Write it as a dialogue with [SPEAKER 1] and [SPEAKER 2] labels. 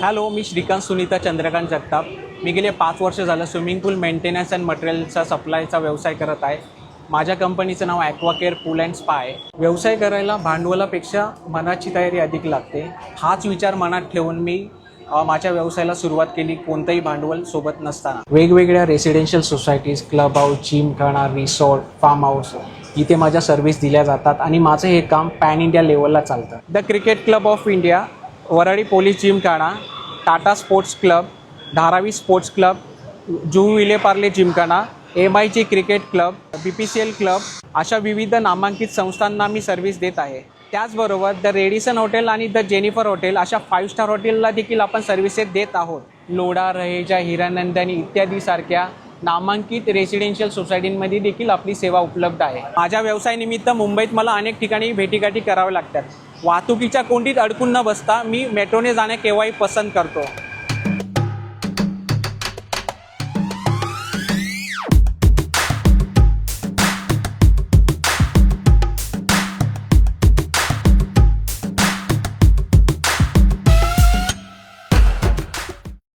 [SPEAKER 1] Hello, मी श्रीकांत सुनीता चंद्रकांत जगताप. मी गेले 5 वर्ष झालं स्विमिंग पूल मेंटेनन्स अँड मटेरियलचा सप्लायचा व्यवसाय करत आहे. माझ्या कंपनीचं नाव ॲक्वाकेअर पूल अँड स्पा आहे. व्यवसाय करायला भांडवलापेक्षा मनाची तयारी अधिक लागते. हाच विचार मनात ठेवून मी माझ्या व्यवसायाला सुरुवात केली, कोणतंही भांडवल सोबत नसताना. वेगवेगळ्या residential societies, club house, gymkhana, resort, farm house इथे माझ्या सर्व्हिस दिल्या जातात आणि माझं हे काम पॅन इंडिया लेवलला चालतं. The cricket club of India, Varhadi police Gymkhana, Tata sports club, Dharavi sports club, Juhu Vile Parle Gymkhana, MIG cricket club, BPCL club अशा विविध नामांकित संस्थांना मी सर्व्हिस देत आहे. त्याचबरोबर द रेडिसन हॉटेल आणि द जेनिफर हॉटेल अशा 5 स्टार हॉटेलला देखील आपण सर्व्हिसेस देत आहोत. लोढा, रहेजा, हिरानंदानी इत्यादी सारख्या नामांकित रेसिडेन्शियल सोसायटींमध्ये देखील आपली सेवा उपलब्ध आहे. माझ्या व्यवसायानिमित्त मुंबईत मला अनेक ठिकाणी भेटीगाठी कराव्या लागतात. वाहतुकीच्या कोंडीत अडकून न बसता मी मेट्रोने जाणे केव्हाही पसंत करतो.